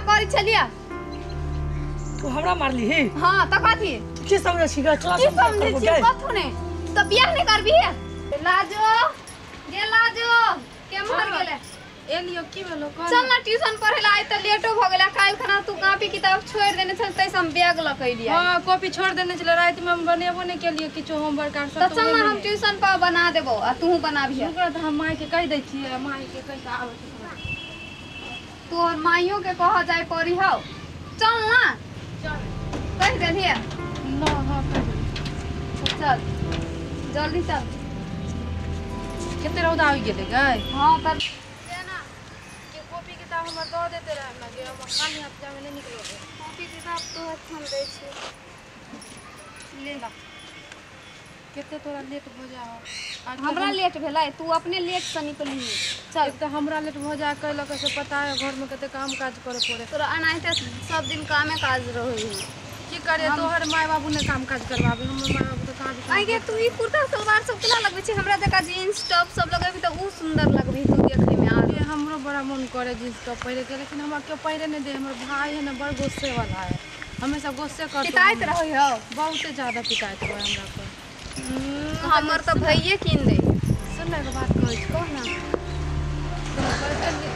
करी चलिया तू हमरा मारली है हां त कथि की समझ छिगा चला की समझ छी कथु ने त बियाह नहीं करबी लाजो गे लाजो के मर गेले ए लियो की भेलो चल ना ट्यूशन पढ़े ला आई त लेटो भ गेला काल खाना तू कॉपी किताब छोड़ देने छल तै हम बैग ल कई लिया हां कॉपी छोड़ देने छल रात में हम बनेबो नहीं के लिए किछो होमवर्क आर सब तो चल ना हम ट्यूशन पर बना देबो आ तू बनाबी ओकरा त हम माई के कह दै छी माई के कह के आवे तू और माइयो के कह जाय पड़ी हो चल ना चल कह देलिए ना हां चल जल्दी चल केते रौदा आ गेले गय हां तब के कॉपी किताब हमर द देते रह ना गे हम खाली हाथ जामे नहीं निकलोगे कॉपी किताब तो हम दे छी ले ला केते तोरा लेट हो जाओ हमरा लेट भेलै तू अपने लेट से निकली चल त हमरा लेट हो जा कहला से पता है घर में केते काम काज करे पड़े तोरा अनाइते सब दिन कामे काज रहै है की करे तोहर माय बाबू ने काम काज करवाबे हमर माय बाबू तो काम आई गे तू ई कुर्ता सलवार सब केना लगबै छी हमरा जका जींस टॉप सब लगेबी त ऊ सुंदर लगबै तू देखे में आ ये हमरो बड़ा मन करे जींस टॉप पहिरे के लेकिन हमरा क्यों पहिरे नहीं दे हमर भाई है ना बड़ गुस्से वाला है हमेशा गुस्से करते शिकायत रहै हो बहुत ज्यादा पिटाइत है हमरा पर हमर त भइए किन दे सुन ना बात कहै छी कह ना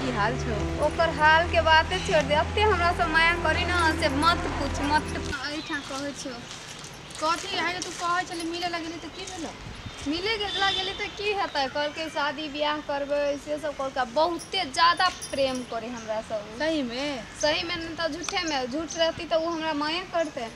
की हाल छौ ओकर हाल के बाते छोड़ दे अब ते हमरा से माया करी ना से मत पूछ मत ऐठा कहै छौ कथी है तू कहै छले मिले लगली त की भेलो मिले गेला गेली त की हेतै कल के शादी ब्याह करबै से सब कल का बहुते ज्यादा प्रेम करे हमरा सब सही में न त झूठे में झूठ रहती त वो हमरा माया करते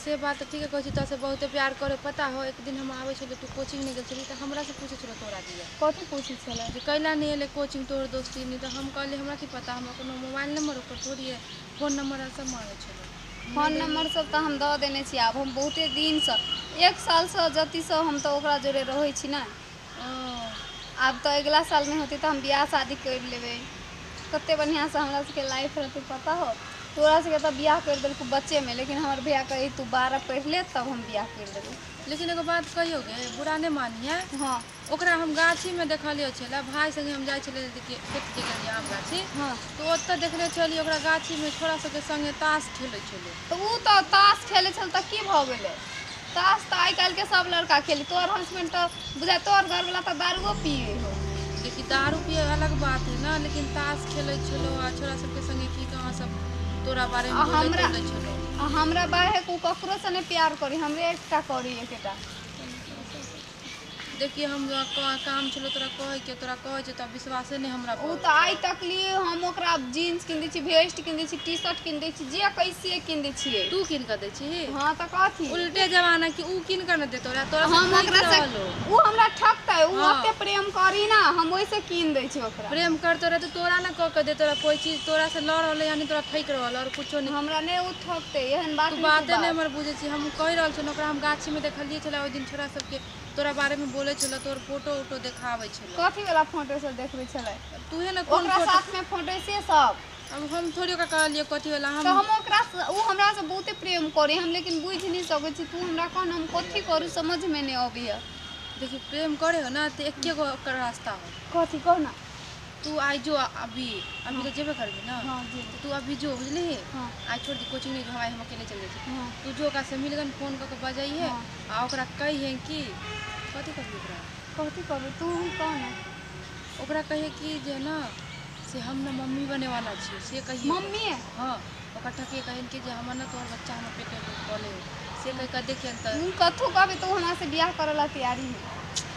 से बात ठीक है कहै छी त से बहुत प्यार करे पता हो एक दिन हम आवे छले तू कोचिंग नहीं गेल छली त हमरा से पूछे छले तोरा दिया कथी पूछी छले जे कैला नहीं एले कोचिंग तोर दोस्ती नहीं त हम कहले हमरा की पता हमरा कोनो मोबाइल नंबर ओकर थोड़ी है फोन नंबर सब मांगे छले फोन नंबर सब त हम द देने छी आब हम बहुते दिन से एक साल से जति से हम त ओकरा जोरे रहै छी ना अब तो अगला साल में होती तो हम ब्याह शादी कर लेबे कते बढ़िया से हमरा के लाइफ रहते पता हो तोरा से तो ब्याह कर देलकू बच्चे में लेकिन हमार भैया कही तू 12 पढ़ ले तब हम ब्याह कर देबे लेकिन एगो बात कहियो गे बुरा नहीं मानिए हां ओकरा हम गाछी में देखलियो छला भाई संगे हम जाय छले खेत के गेलिए आम गाछी हां तो ओत्ते देखले छली ओकरा गाछी में छोरा सब के संगे ताश खेले छले तो ऊ तो ताश खेले छल त की भ गेले ताश त आई काल के सब लड़का खेली तोर हस्बैंड तो बुझा तोर घर वाला त दारूओ पिए हो लेकिन दारू पिए अलग बात है ना लेकिन ताश खेले छलो आ छोरा सब के संगे की कहां सब तोरा बारे में बोले छलो हमरा बाहे को ककरो से नहीं प्यार करी हमरे एकटा करी एकेटा देखिए हम काम छलो तोरा कहे छ त विश्वास नहीं हमरा ऊ त आई तक लिए हम ओकरा जीन्स किन दै छी वेस्ट किन दै छी टी-शर्ट किन दै छी जे कैसे किन दै छी तू किन के दै छी हां त कथी उल्टे जमाना की ऊ किन के न दे तोरा हम ओकरा से ऊ हमरा ठकतै ऊ ओते प्रेम करी ना हम ओइसे किन दै छी ओकरा प्रेम करतो रहे तो तोरा ना क के दे तोरा कोई चीज तोरा से लड़ रहले यानी तोरा ठैक रहल और कुछो नहीं हमरा ने ऊ ठकतै एहन बात नहीं बात नहीं हमर बुझे छी हम कहि रहल छी ओकरा हम गाछी में देखलिए छला ओइ दिन छोरा सब के तोरा बारे में बोले छला तोर फोटो देखावे छला कथी वाला फोटो सब देखबै छलै तू है ना कौन ओकरा साथ में फोटो से सब अब हम थोड़ी का कहलिए कथी वाला हम तो हम ओकरा ऊ हमरा से बहुते प्रेम करे हम लेकिन बुझ नहीं सकै छी तू हमरा कहन हम कथी करू समझ में नहीं आबिया देखि प्रेम करे हो ना तो एके गो रास्ता हो कथी कह ना तू आई जो अभी तो जेबे करबी ना हां जी तू अभी जो बुझली हां आज छोड़ दी कोचिंग नहीं हमारे हम अकेले चल जाए हां तू जो का से मिलगन फोन करके बजाई है आ ओकरा कही है कि कथी करबी ओकरा कथी करबी तू कह ना ओकरा कहे कि जे ना से हम ना मम्मी बने वाला छी से कहिए मम्मी हां ओकरा ठके कहन कि जे हमर ना तोर बच्चा हम पेटे में पले से कह के देखिए त कथू कहबे तो हमरा से ब्याह करला तैयारी है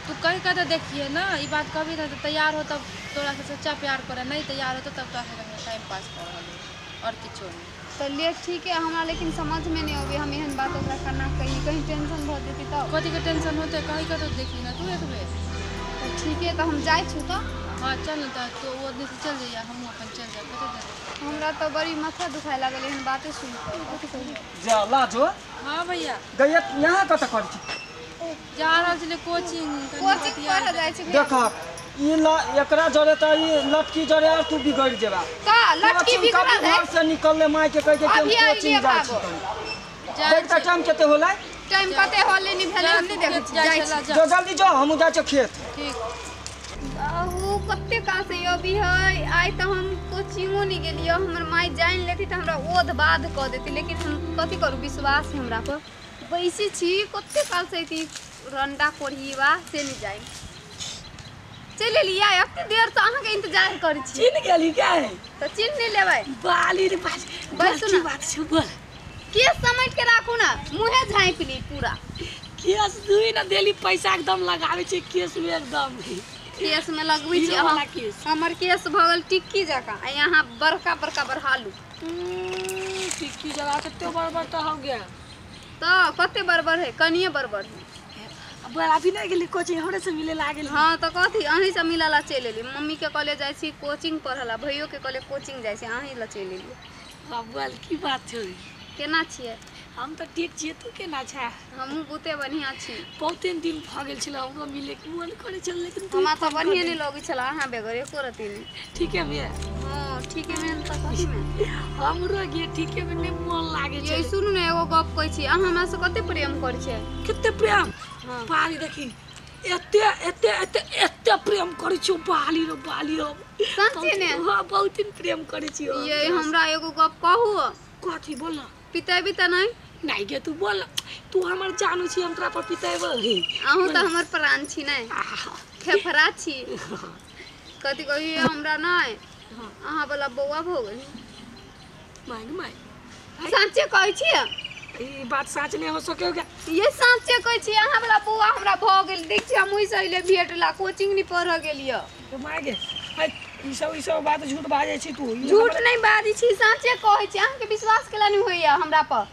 तू कह के देखिए ना ये बात कभी ना तो तैयार हो तब तोरा से सच्चा प्यार करे नहीं तैयार हो तो तब तोरा से टाइम पास कर रहल और किछो नहीं तो ले ठीक है हमरा लेकिन समझ में नहीं आवे हम एहन बात ओकरा करना कहीं टेंशन भ जेती त कथी के टेंशन होते कहीं का तो देखी ना तू एक बेर तो ठीक है तो हम जाय छु तो हां चल ना तो वो दिन से चल जाइए हम अपन चल जाए कते देर हमरा तो बड़ी माथा दुखाए लागल एहन बातें सुन के कथी कहिए जा लाजो हां भैया गयत यहां कत कर छी जा रहल छले कोचिंग पढ़ जाय छी देख एकरा जरे त ई लटकी जरे और तू बिगड़ जेबा का लटकी बिगड़ है घर से निकलले माई के कह के कोचिंग जाय छी देख त टाइम कते होलै टाइम कते होले नहीं भेले हम नहीं देख जाय छी जो जल्दी जो हम जाय छी खेत ठीक ऊ कते का से अभी है आई तो हम कोचिंगो नहीं गेलियो हमर माई जान लेती तो हमरा ओध बाध क देती लेकिन हम कथी करू विश्वास है हमरा पर बैसी छी कते काल से थी रंडा कोढ़ीवा से नहीं जाई चले लिया एते देर से अहाँ के इंतजार करै छी चिन गेली क्या है तो चिन्ह नहीं लेबै बाली रे बाज बस की सुना बात छै बोल के समेट के राखू ना मुंहे झाँप ली पूरा केस दुई ना देली पैसा एकदम लगावे छै केस में एकदम केस में लगबै छी हीरो वाला अहाँ केस। हमर केस भगल टिक्की जका आ यहाँ बड़का बड़का बरहालू टिक्की जला कते बड़ तो हो गया तो कते बरबर है कनिए बरबर है अब अभी नहीं गेली कोचिंग हमरे से मिले लागल हाँ तो कथी अहीं से मिलला चल एली मम्मी के कॉलेज जाय छी कोचिंग पढ़ला भैयो के कॉलेज कोचिंग जाय छी अहीं ला चल एली अब बोल की बात छै केना छियै हम तो ठीक छियै तू केना छै हमहूँ बहुते बढ़िया छी बहुत दिन भ गेल छल हमरो मिले के मन करे छल लेकिन तू हमरा तो बढ़िया नहीं लगे छला अहाँ बेगर एको रती नहीं ठीक है मैं हाँ ठीक है मैं तो कथी में हमरो गे ठीक है में मन लागे ये छै सुनू ने एगो गप कहै छी अहाँ हमरा से कते प्रेम करै छियै कते प्रेम हाँ पाली देखी एते एते एते एते प्रेम करे छो बाली रो बाली हो सच्चे ने हां बहुत दिन प्रेम करे छी ये हमरा एगो गप कहू कथी बोल ना पितेबी त नहीं नहीं गे तू बोल तू हमर जानू छी हम तोरा पर पितेबो हे अहूँ तो हमर प्राण छी नहीं खेफरा छी कथी कही हमरा नहीं अहाँ वाला बौआ भ गेल माय सच्चे कहै छी ई बात सच नहीं हो सके क्या ये सच्चे कहै छी अहाँ वाला बौआ हमरा भ गेल देख छी हम ओइ सहिले भेटला कोचिंग नहीं पढ़ गेलियो तो माय गे ई सब बात झूठ बाजे छी तू झूठ नहीं बाजी छी सच्चे कहै छी अहाँ के विश्वास केला नहीं होइया हमरा पर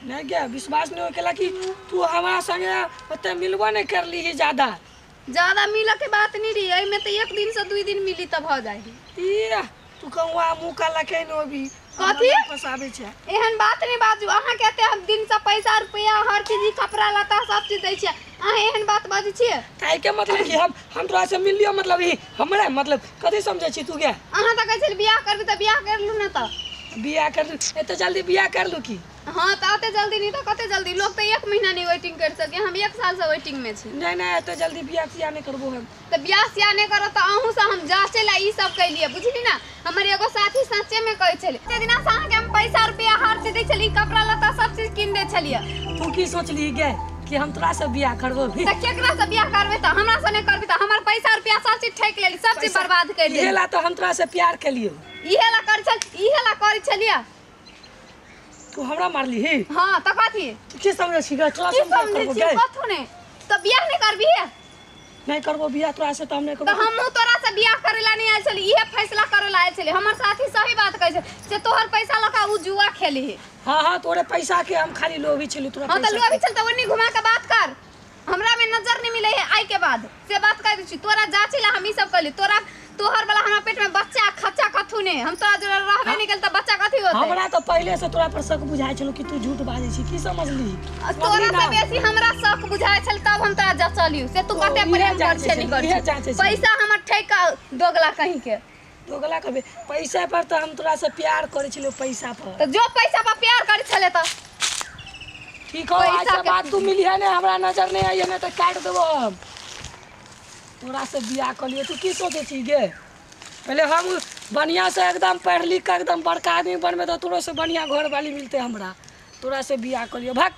नहीं क्या विश्वास नहीं केला कि तू हमारा संगे ओते मिलबो नहीं करली ही ज्यादा मिला के बात नहीं रही एमे तो एक दिन से 2 दिन मिली तब हो जाई ई तू कहवा मुंह का लके नो भी कथी फसाबे छै एहन बात नहीं बाजू अहाँ कहते हम दिन से पैसा रुपया हर चीज कपड़ा लत्ता सब चीज दै छियै अहाँ एहन बात बाजै छियै काहे के मतलब कि हम तोरा से मिल लियो मतलब ई हमरे मतलब कथि समझै छी तू के अहाँ तो कहै छी बियाह करबी त बियाह कर लू ना त बियाह कर एते जल्दी बियाह कर लू की हाँ तो आते जल्दी नहीं तो कते जल्दी लोग तो 1 महीना नहीं वेटिंग कर सके हम 1 साल से वेटिंग में छी नहीं नहीं एते जल्दी बियाह किया नहीं करबो हम तो बियाह सिया नहीं करो तो अहूँ से हम जांचे ला ई सब कैलिए बुझली ना हमर एगो साथी सच्चे में कहै छले ते दिना से अहाँ के हम पैसा रुपया हर चीज दै छली कपड़ा लत्ता सब चीज किन दे छलिए तू की सोचली गे कि हम तोरा से बियाह करबो भी त केकरा से बियाह करबे त हमरा से नहीं करबे त हमर पैसा रुपया सब चीज ठेक लेली सब चीज बर्बाद कर देली इहेला तो हम तोरा से प्यार केलियो इहेला कर छलिए तू हमरा मारली ही हां त कथी की समझै छी गे तोरा की से हम समझै करबो छी गे कथु ने त बियाह नहीं करबी नहीं करबो बियाह तोरा से तो हम नहीं तो करबो हम तोरा से बियाह करेला नहीं आयल छली इहे फैसला करेला आयल छली हमर साथी सही बात कहै छै से तोहर पैसा लका उ जुआ खेली है हां तोरे पैसा के हम खाली लोभी छली तोरा हां त लोभी चल त ओनी घुमा के बात कर हमरा में नजर नहीं मिले है आई के बाद से बात कह दै छी तोरा जाचिला हम ई सब कहली तोहर वाला हमरा पेट में बच्चा खच्चा कथु ने हम तोरा जरा रहबे नहीं गेल त बच्चा कथी होतै हमरा तो पहले से तोरा पर शक बुझाय छलो कि तू झूठ बाजै छी की समझली तोरा से बेसी हमरा शक बुझाय छल तब हम तोरा जचलियो से तू कते प्रेम कर छे नहीं कर पैसा हमर ठेका दोगला कहीं के दोगला कबे पैसा पर तो हम तोरा से प्यार करे छलो पैसा पर तो जो पैसा पर प्यार करे छले त ठीक हो ऐसा बात तू मिली है ना हमरा नजर नहीं आई है तो काट देबो हम तोरा से बियाह कर लिए तू की सोचे छी गे पहले हम बढ़िया से एकदम पढ़ लिख के एकदम बड़का आदमी बनबे तो तोरो से बढ़िया घर वाली मिलते हमरा तोरा से बियाह कर लियो भाग